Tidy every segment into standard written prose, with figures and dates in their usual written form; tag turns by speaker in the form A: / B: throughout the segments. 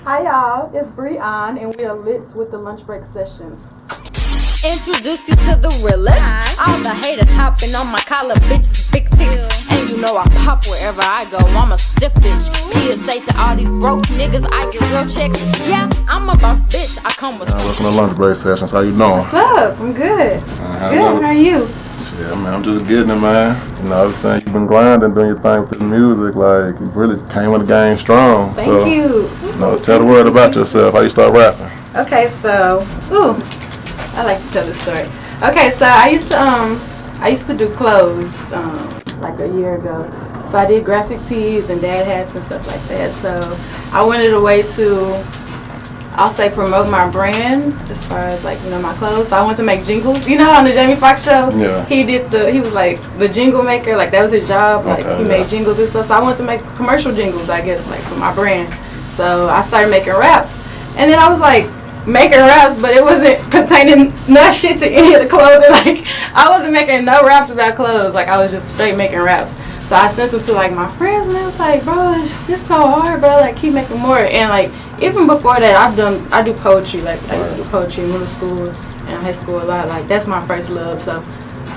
A: Hi y'all, it's Brionne and we are lit with the lunch break sessions.
B: Introduce you to the realest. All the haters hopping on my collar, bitches, big ticks. And you know I pop wherever I go, I'm a stiff bitch. PSA to all these broke niggas, I get real checks. Yeah, I'm a boss bitch, I come with
C: welcome to lunch break sessions. How you doing?
A: What's up? I'm good. Good, how are you?
C: Shit, man, I'm just getting it, man. You know, I was saying you've been grinding, doing your thing with this music. Like, you really came in the game strong.
A: Thank you.
C: You know, tell the world about yourself. How you start rapping?
A: Okay, so, I like to tell this story. Okay, so I used to do clothes like a year ago. So I did graphic tees and dad hats and stuff like that. So I wanted a way to, I'll say, promote my brand as far as like, you know, my clothes. So I wanted to make jingles. You know, on the Jamie Foxx show,
C: yeah,
A: he was like the jingle maker. Like that was his job. Like he made jingles and stuff. So I wanted to make commercial jingles, I guess, like for my brand. So I started making raps, and then I was like making raps, but it wasn't pertaining no shit to any of the clothing. Like I wasn't making no raps about clothes. Like I was just straight making raps. So I sent them to like my friends, and they was like, bro, just go hard, bro. Like keep making more. And like even before that, I do poetry. Like I used to do poetry in middle school and high school a lot. Like that's my first love. So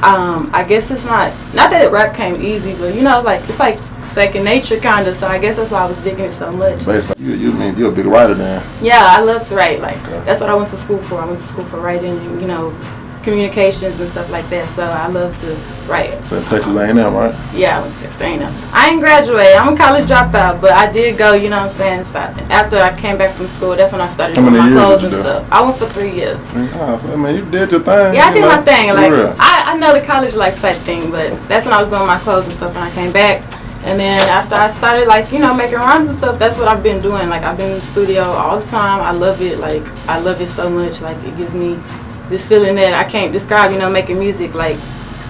A: I guess it's not that rap came easy, but you know, like it's like second nature kind of. So I guess that's why I was digging it so much.
C: But you mean you're a big writer then?
A: Yeah, I love to write. Like that's what I went to school for. I went to school for writing and, you know, communications and stuff like that. So I love to write.
C: So Texas A&M, right?
A: Yeah, I went to Texas A&M. I ain't graduated. I'm a college dropout, but I did go. You know what I'm saying? So after I came back from school, that's when I started doing my clothes and stuff. I went for 3 years.
C: Oh, so I mean, you did your thing.
A: Yeah, I did my thing. Like I know the college life type thing, but that's when I was doing my clothes and stuff when I came back. And then after I started, like, you know, making rhymes and stuff, that's what I've been doing. Like, I've been in the studio all the time. I love it. Like, I love it so much. Like, it gives me this feeling that I can't describe, you know, making music. Like,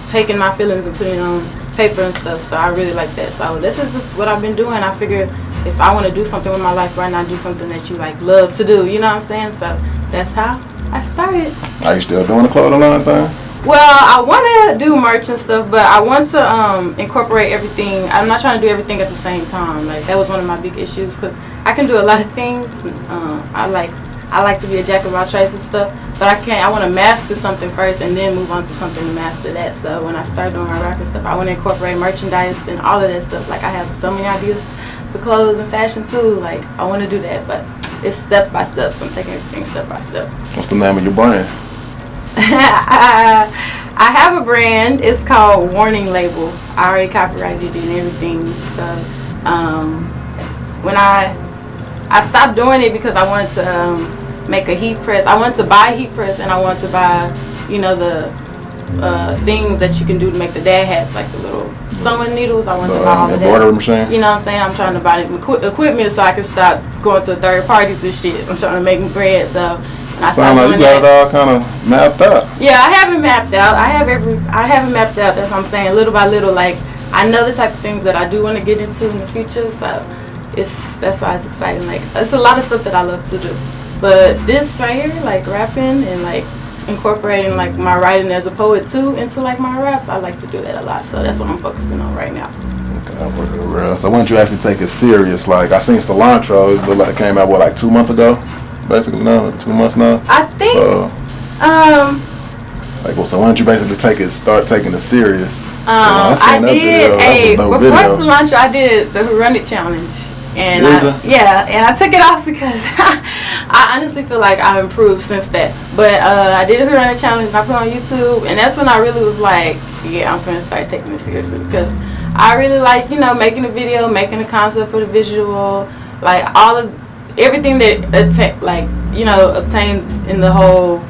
A: taking my feelings and putting it on paper and stuff. So I really like that. So this is just what I've been doing. I figure if I want to do something with my life right now, do something that you, like, love to do. You know what I'm saying? So that's how I started.
C: Are you still doing the clothing line thing?
A: Well, I want to do merch and stuff, but I want to incorporate everything. I'm not trying to do everything at the same time. Like that was one of my big issues because I can do a lot of things. I like to be a jack of all trades and stuff, but I want to master something first and then move on to something to master that. So when I start doing my rap and stuff, I want to incorporate merchandise and all of that stuff. Like I have so many ideas for clothes and fashion too. Like I want to do that, but it's step by step. So I'm taking everything step by step.
C: What's the name of your brand?
A: I have a brand. It's called Warning Label. I already copyrighted it and everything. So when I stopped doing it because I wanted to make a heat press. I wanted to buy a heat press and I wanted to buy, you know, the things that you can do to make the dad hats, like the little sewing needles. I wanted to buy all of that.
C: Machine.
A: You know what I'm saying? I'm trying to buy the equipment so I can stop going to third parties and shit. I'm trying to make bread. So
C: sound like you got it all kind of mapped out.
A: Yeah, I have it mapped out. I have it mapped out. That's what I'm saying. Little by little, like I know the type of things that I do want to get into in the future. So that's why it's exciting. Like it's a lot of stuff that I love to do. But this right here, like rapping and like incorporating like my writing as a poet too into like my raps, I like to do that a lot. So that's what I'm focusing on right now.
C: Okay, so when did you actually take it serious? Like I seen Cilantro, it looked like it came out like 2 months ago. Basically now, 2 months now.
A: I think.
C: So, so why don't you basically start taking it serious?
A: I did before Cilantro, I did the Who Run It challenge, and I took it off because I honestly feel like I've improved since that. But I did the Who Run It challenge and I put it on YouTube, and that's when I really was like, yeah, I'm gonna start taking it seriously because I really like, you know, making a video, making a concept for the visual, like everything that obtained in the whole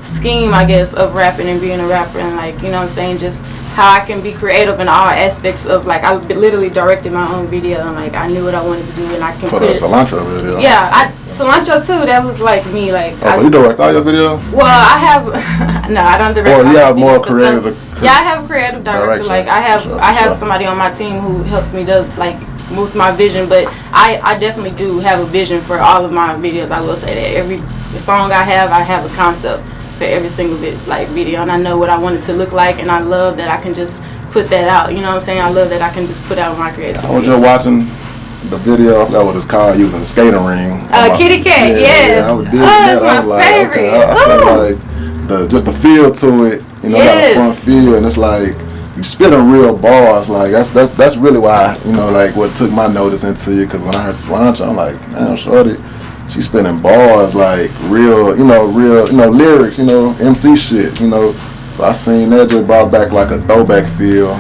A: scheme, I guess, of rapping and being a rapper, and like, you know what I'm saying, just how I can be creative in all aspects of, like, I literally directed my own video and like I knew what I wanted to do and I can
C: put it. For the Cilantro video.
A: Yeah, Cilantro too. That was like me, like.
C: Oh, so you direct all your videos?
A: Well, I have. No, I don't direct.
C: Or you have more creative.
A: Yeah, I have a creative director. Like I have somebody on my team who helps me to like with my vision, but I definitely do have a vision for all of my videos. I will say that every song I have a concept for every single video, and I know what I want it to look like, and I love that I can just put that out. You know what I'm saying? I love that I can just put out my creativity.
C: I was just watching the video, I forgot what it's called, using the skating ring.
A: Kitty Cat, yes.
C: I was digging that.
A: That's my favorite.
C: I said like just the feel to it, you know, got a fun feel, and it's like you spitting real bars. Like that's really why, you know, like what took my notice into you, because when I heard Cilantro, I'm like, man, shorty, she's spinning bars like real, lyrics, MC shit, So I seen that just brought back like a throwback feel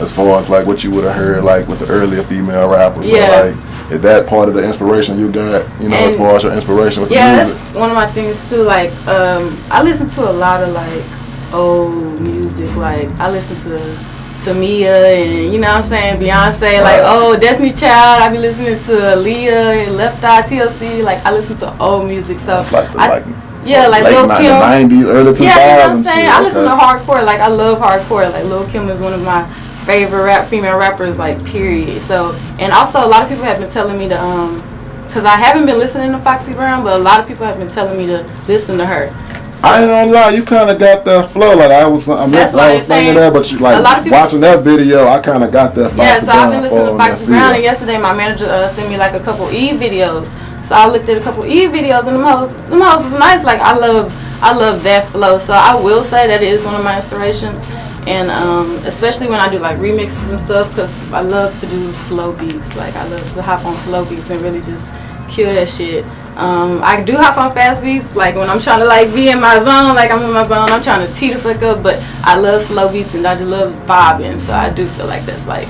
C: as far as like what you would have heard like with the earlier female rappers. So like, is that part of the inspiration you got, as far as your inspiration with the music?
A: That's one of my things too. Like, I listen to a lot of like old music. Like, I listen to Mia and, you know what I'm saying, Beyonce, like, Destiny Child. I be listening to Aaliyah and Left Eye, TLC. Like, I listen to old music. So
C: it's like
A: like
C: late
A: Lil Kim.
C: 90s, early 2000s.
A: Yeah, you know what I'm saying? I listen to hardcore. Like, I love hardcore. Like, Lil Kim is one of my favorite female rappers, like, period. So, and also a lot of people have been telling me to, because I haven't been listening to Foxy Brown, but a lot of people have been telling me to listen to her. So,
C: I ain't gonna lie, you kind of got that flow. Like, I was singing that, but you like watching that video, I kind of got that Foxy Brown.
A: Yeah, so I've been listening to Foxy Brown, and yesterday my manager sent me like a couple Eve videos. So I looked at a couple Eve videos, and them hoes was nice. Like, I love that flow. So I will say that it is one of my inspirations, and especially when I do like remixes and stuff, because I love to do slow beats. Like, I love to hop on slow beats and really just kill that shit. I do hop on fast beats, like when I'm trying to like be in my zone, like I'm in my zone, I'm trying to tee the fuck up, but I love slow beats and I just love bobbing. So I do feel like that's like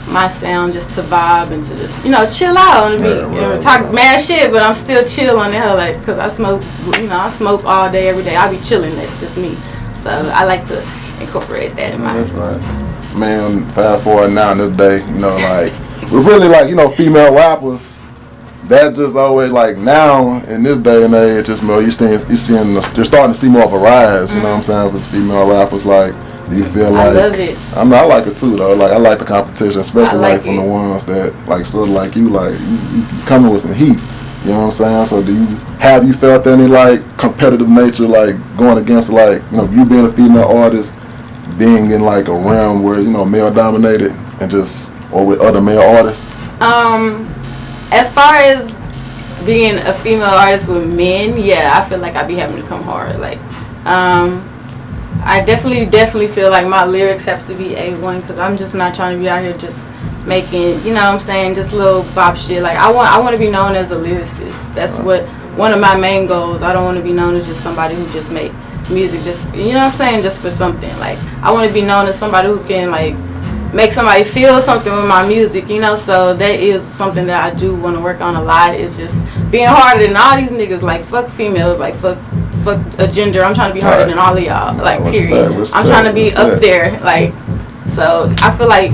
A: my sound, just to vibe and to just, chill out on the beat. Talk mad shit, but I'm still chill on the hell, like, because I smoke all day, every day. I be chilling, that's just me. So I like to incorporate that in my...
C: That's right. Man, fast forward now in this day, like, we're really like, female rappers, that just always like now in this day and age, just more, you're starting to see more of a rise, you know what I'm saying, with female rappers. Like, do you feel like...
A: I love it.
C: I like it too, though. Like, I like the competition, especially like from the ones that, like, sort of like you, like, you coming with some heat. You know what I'm saying? So have you felt any, like, competitive nature, like, going against, like, you being a female artist, being in, like, a realm where, male dominated, and just, or with other male artists?
A: As far as being a female artist with men, yeah, I feel like I be having to come hard. Like, I definitely feel like my lyrics have to be A1, because I'm just not trying to be out here just making, just little bop shit. Like, I want to be known as a lyricist. That's what one of my main goals. I don't want to be known as just somebody who just make music just, just for something. Like, I want to be known as somebody who can, like, make somebody feel something with my music, so that is something that I do want to work on a lot, is just being harder than all these niggas. Like, fuck females, like, fuck a gender. I'm trying to be harder than all of y'all, like, period. I'm trying to be up there, like, so I feel like,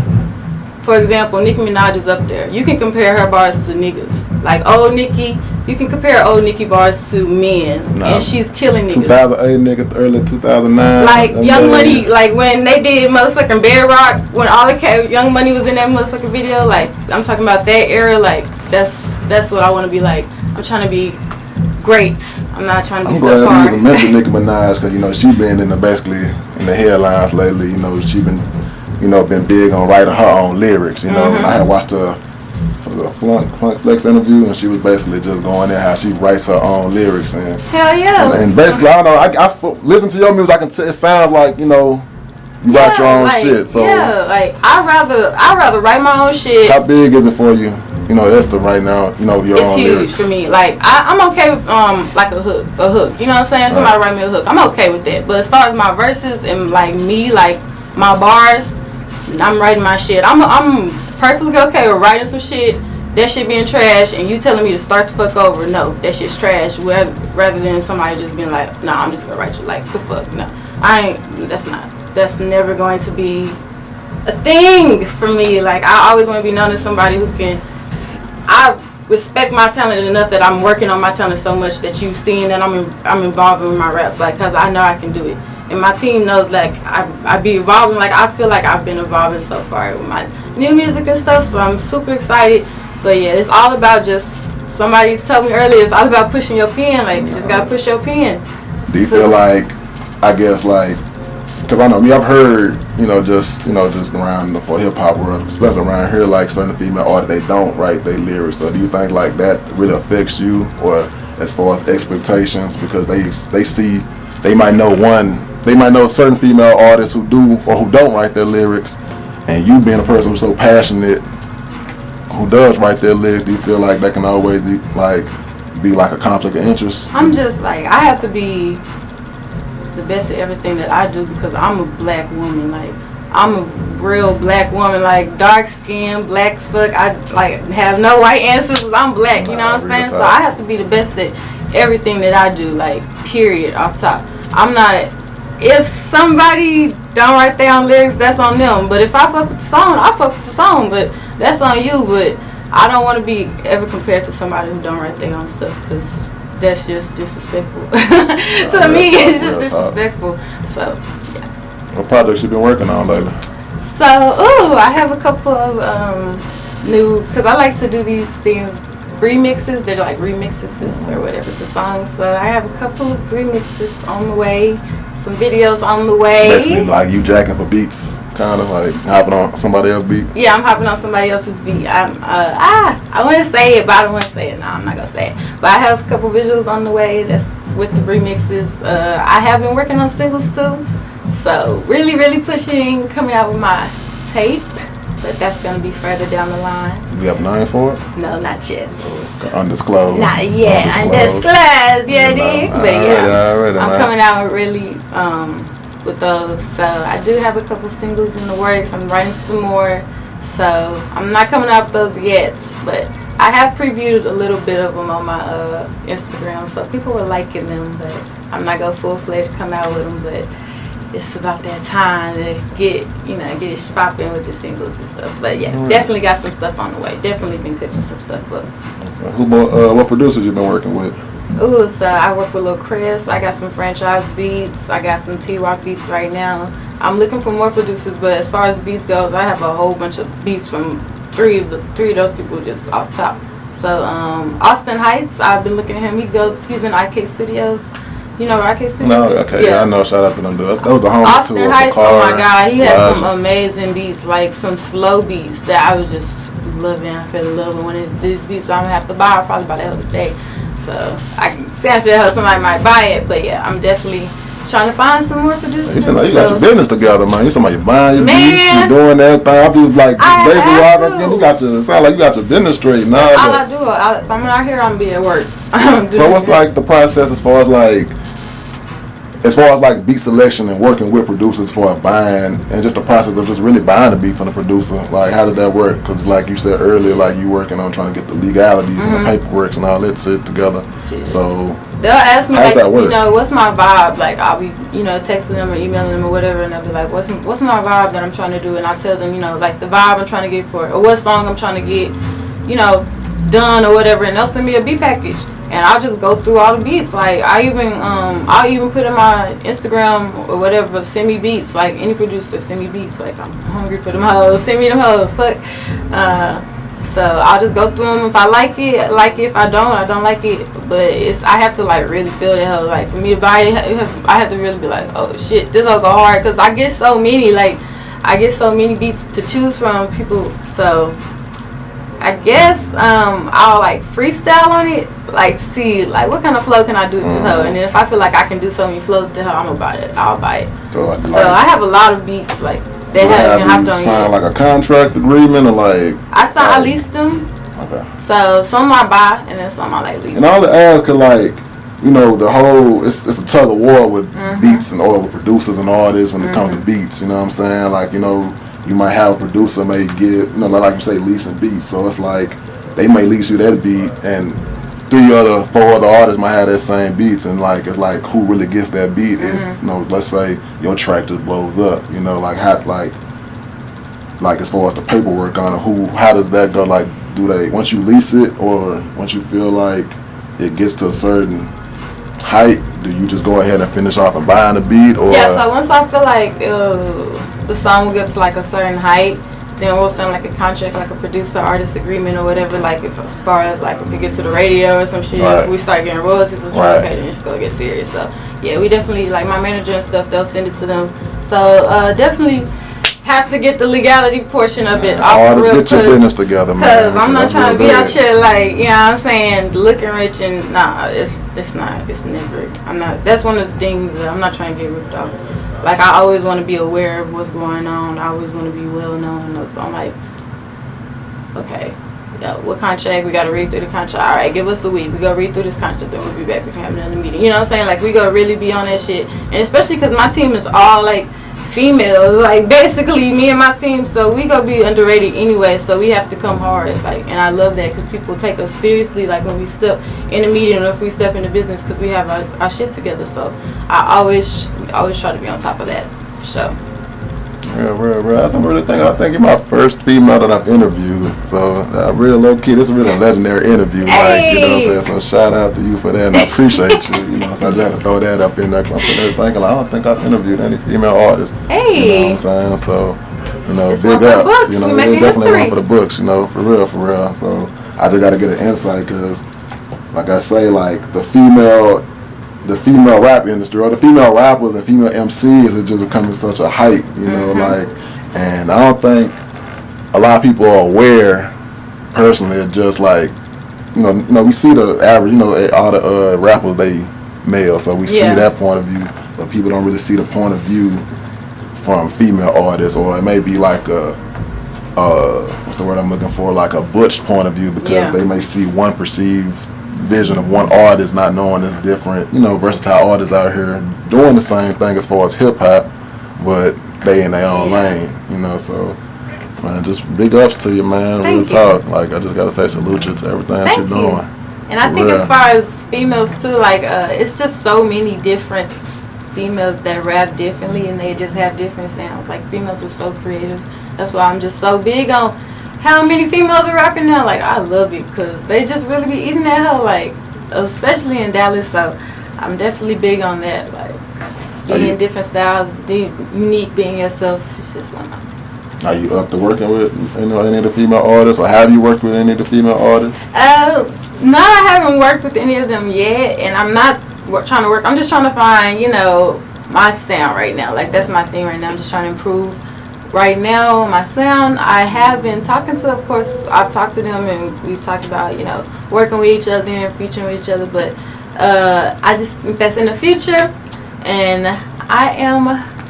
A: for example, Nicki Minaj is up there. You can compare her bars to niggas. Like, old Nicki, you can compare old Nicki bars to men, and she's killing niggas.
C: 2008 nigga, early 2009.
A: Like, Young Money, like when they did motherfucking Bedrock, when all the Young Money was in that motherfucking video, like, I'm talking about that era. Like, that's what I want to be like. I'm trying to be great. I'm not trying to be so far.
C: I'm glad you even mentioned Nicki Minaj, because she been basically in the headlines lately. She been been big on writing her own lyrics. And I had watched her for the Funk Flex interview, and she was basically just going in how she writes her own lyrics. And
A: hell yeah.
C: And basically, I don't know. I listen to your music. I can tell it sounds like you write your own shit. So
A: yeah, like I'd rather write my own shit.
C: How big is it for you? Esther, right now, your
A: it's
C: own
A: huge
C: lyrics.
A: for me. Like, I'm okay with like a hook. You know what I'm saying? Somebody write me a hook. I'm okay with that. But as far as my verses and like me, like my bars, I'm writing my shit. I'm perfectly okay with writing some shit, that shit being trash, and you telling me to start the fuck over. No, that shit's trash. Rather than somebody just being like, nah, I'm just gonna write you. Like, the fuck, no. That's never going to be a thing for me. Like, I always want to be known as somebody who can. I respect my talent enough that I'm working on my talent so much that you've seen that I'm involved in my raps, like, because I know I can do it. And my team knows, like, I be evolving. Like, I feel like I've been evolving so far with my new music and stuff, so I'm super excited. But yeah, it's all about just, somebody told me earlier, it's all about pushing your pen. Like, you just gotta push your pen.
C: Do you feel like, I guess, like, because I know me, I've heard just around for hip hop world, especially around here, like certain female artists, they don't write their lyrics. So do you think like that really affects you, or as far as expectations, because they might know certain female artists who do or who don't write their lyrics, and you being a person who's so passionate, who does write their lyrics, do you feel like that can always be like a conflict of interest?
A: I'm just like, I have to be the best at everything that I do because I'm a black woman. Like, I'm a real black woman, like dark skin, black as fuck. I like have no white ancestors. I'm black, you know what I'm saying? So I have to be the best at everything that I do, like period, off top. I'm not, if somebody don't write their own lyrics, that's on them. But if I fuck with the song, I fuck with the song, but that's on you. But I don't want to be ever compared to somebody who don't write their own stuff, because that's just disrespectful. To me, it's just disrespectful. So, yeah.
C: What projects you been working on lately?
A: So, I have a couple of new, because I like to do these things, remixes. They're like remixes or whatever the songs. So I have a couple of remixes on the way, some videos on the way.
C: Basically, like you jacking for beats, kind of like hopping on somebody else's beat.
A: Yeah, I'm hopping on somebody else's beat. I want to say it, but I don't want to say it. No, I'm not gonna say it. But I have a couple visuals on the way. That's with the remixes. I have been working on singles too. So really pushing, coming out with my tape. But that's going to be further down the line.
C: Do we have a name for it?
A: No, not yet.
C: So it's undisclosed.
A: Not yet. Undisclosed. Yeah, dig. But yeah, I'm coming out really with those. So I do have a couple singles in the works. I'm writing some more. So I'm not coming out with those yet. But I have previewed a little bit of them on my Instagram. So people were liking them. But I'm not going to full-fledged come out with them. But it's about that time to get it popping with the singles and stuff. But yeah, definitely got some stuff on the way. Definitely been cooking some stuff up.
C: Okay. What producers you been working with?
A: So I work with Lil Chris. I got some franchise beats. I got some T-Rock beats right now. I'm looking for more producers, but as far as beats goes, I have a whole bunch of beats from three of those people just off top. So Austin Heights, I've been looking at him. He's in IK Studios. You know where IK Studios
C: is? Okay, yeah, I know. Shout out to them. That was the home
A: Austin
C: tour.
A: Heights, oh my God, he has some amazing beats, like some slow beats that I was just loving. I fell in love with one of these beats. So I'm gonna have to buy it probably by the other day. So I can see how somebody might buy it, but yeah, I'm definitely trying to find some more producers.
C: You sound like you got your business together, man. You sound like you're buying your beats, you're doing everything. I'm just like, basically, it sound like you got your business straight now.
A: That's all I do. If I'm out here, I'm be at work.
C: So what's like the process as far as like beat selection and working with producers for buying, and just the process of just really buying a beat from the producer? Like, how did that work? Because like you said earlier, like you working on trying to get the legalities and the paperwork and all that shit together. So
A: they'll ask me, like, what's my vibe? Like, I'll be, texting them or emailing them or whatever, and they'll be like, what's my vibe that I'm trying to do? And I tell them, like the vibe I'm trying to get for it, or what song I'm trying to get, done or whatever, and they'll send me a beat package. And I'll just go through all the beats. Like, I'll even put in my Instagram or whatever, send me beats. Like, any producer, send me beats. Like, I'm hungry for them hoes. Send me them hoes. Fuck. So I'll just go through them. If I like it. If I don't like it. But I have to, like, really feel the hell. Like, for me to buy it, I have to really be like, oh, shit, this will go hard. Because I get so many beats to choose from people. So I guess I'll like freestyle on it, like to see like what kind of flow can I do to her, and then if I feel like I can do so many flows to her, I'll buy it. So I have a lot of beats like that haven't even hopped on yet.
C: Sign like a contract agreement or like?
A: I lease them. Okay. So some I buy and then some I like lease.
C: And all the ads could like, the whole it's a tug of war with beats and all with producers and all this when it comes to beats. You know what I'm saying? Like you might have a producer may give, like you say, leasing beats. So it's like they may lease you that beat, and 4 other artists might have that same beats, and like it's like who really gets that beat if let's say your track just blows up. Like as far as the paperwork on it, how does that go? Like, do they once you lease it, or once you feel like it gets to a certain height, do you just go ahead and finish off and buying the beat? Or
A: so once I feel like the song gets to like a certain height, then we'll sign like a contract, like a producer-artist agreement or whatever. Like as far as like if we get to the radio or some shit, if we start getting royalties or something, okay, then it's gonna get serious. So yeah, we definitely, like my manager and stuff, they'll send it to them. So definitely have to get the legality portion of it off.
C: Artists, get your business together, man.
A: Because I'm not trying to be out here like, you know what I'm saying, looking rich and it's not. It's never. I'm not. That's one of the things that I'm not trying to get ripped off. Like, I always want to be aware of what's going on. I always want to be well known. I'm like, okay, yeah, what contract? We got to read through the contract. All right, give us a week. We go read through this contract, then we'll be back. We can have another meeting. You know what I'm saying? Like, we go really be on that shit. And especially because my team is all, like, females. Like, basically, me and my team. So, we go be underrated anyway. So, we have to come hard. Like, and I love that because people take us seriously, like, when we step in a meeting or if we step into business because we have our shit together. So, I always try to be on top of that, for sure.
C: Real. I think you're my first female that I've interviewed. So, real low key, this is really a legendary interview.
A: Hey.
C: Like, you know what I'm saying? So, shout out to you for that, and I appreciate you. You know, so I just had to throw that up in there. I'm sitting there thinking, like, I don't think I've interviewed any female artists.
A: Hey.
C: You know what I'm saying? So, you know,
A: it's
C: big ups. You know,
A: it's
C: definitely
A: history.
C: one for the books. You know, for real. So, I just got to get an insight because, like I say, like the female rap industry or the female rappers and female MCs is just becoming such a hype, you know, like, and I don't think a lot of people are aware personally. It's just like, you know, we see the average, you know, all the rappers, they male, so we see that point of view, but people don't really see the point of view from female artists, or it may be like a what's the word I'm looking for, like a butch point of view, because they may see one perceived vision of one artist, not knowing there's different, you know, versatile artists out here doing the same thing as far as hip hop, but they in their own lane, you know. So, man, just big ups to you, man. Real talk. Like, I just gotta say salute you to everything that you're doing.
A: And I think as far as females too, like, it's just so many different females that rap differently, and they just have different sounds. Like, females are so creative. That's why I'm just so big on how many females are rapping now. Like, I love it because they just really be eating that hell, like, especially in Dallas. So I'm definitely big on that, like, being different styles, unique, being yourself. It's just one of them.
C: Are you up to working with, you know, any of the female artists, or have you worked with any of the female artists?
A: No, I haven't worked with any of them yet, and I'm not trying to work. I'm just trying to find, you know, my sound right now. Like, that's my thing right now. I'm just trying to improve right now my sound. I have been talking to, of course, I've talked to them, and we've talked about, you know, working with each other and featuring with each other, but I just think that's in the future, and I am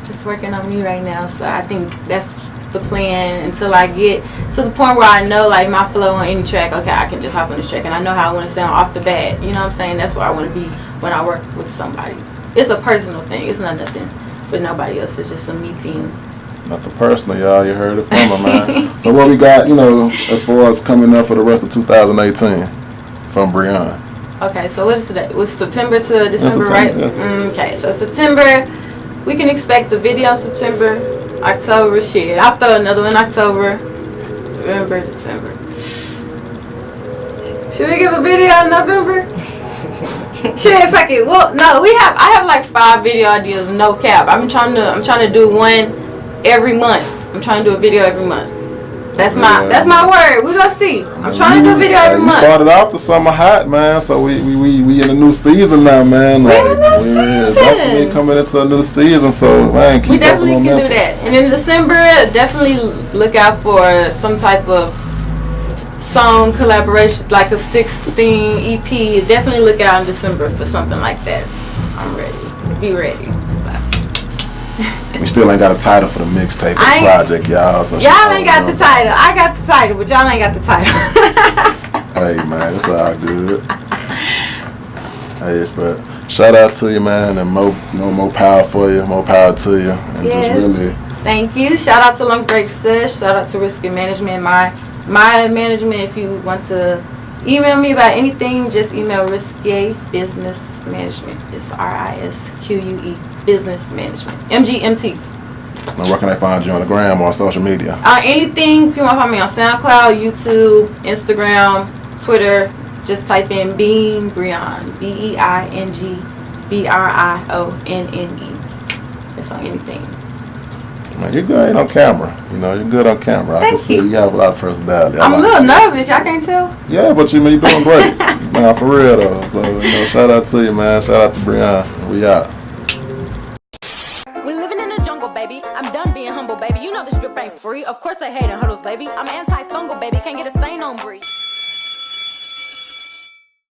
A: just working on me right now. So I think that's the plan until I get to the point where I know, like, my flow on any track. Okay, I can just hop on this track and I know how I want to sound off the bat. You know what I'm saying? That's where I want to be when I work with somebody. It's a personal thing. It's not nothing for nobody else. It's just a me thing.
C: Nothing personal, y'all. You heard it from her, man. So what we got, you know, as far as coming up for the rest of 2018 from Brionne?
A: Okay, so what is today? It was September to December, right?
C: Yeah.
A: Okay, so September, we can expect the video in September. October, shit, I'll throw another one in October, November, December. Should we give a video in November? Shit, fuck it. Well, no, I have like 5 video ideas, no cap. I'm trying to do one every month. I'm trying to do a video every month. That's my word. We gonna see. I'm trying to do a video every month.
C: You started off the summer hot, man. So we in a new season now, man. Like, we're definitely coming into a new season. So, man, keep
A: we definitely
C: up the
A: can
C: momentum.
A: do that. And in December, definitely look out for some type of song collaboration, like a 16 EP. Definitely look out in December for something like that. I'm ready. Be ready.
C: We still ain't got a title for the mixtape or the project, y'all. So
A: y'all ain't got the title. I got the title, but y'all ain't got the title.
C: Hey, man, it's all good. Hey, but shout out to you, man, and more power for you, more power to you, and just really.
A: Thank you. Shout out to Lunchbreaknetwork. Shout out to Risky Management, my management. If you want to email me about anything, just email Risky Business Management. It's RISQUE Business Management. MGMT.
C: Now, where can I find you on the gram or on social media?
A: Anything. If you want to find me on SoundCloud, YouTube, Instagram, Twitter, just type in Being Brionne. BEING BRIONNE. That's on anything.
C: Man, you're good on camera. You know, you're good on camera. I can see you have a lot of personality.
A: I'm a little nervous. Y'all can't tell?
C: Yeah, but you're doing great. Man, for real though. So, you know, shout out to you, man. Shout out to Brionne. We out.
B: We living in the jungle, baby. I'm done being humble, baby. You know the strip Of course they hate in huddles, baby. I'm anti-fungal, baby. Can't get a stain on Bree.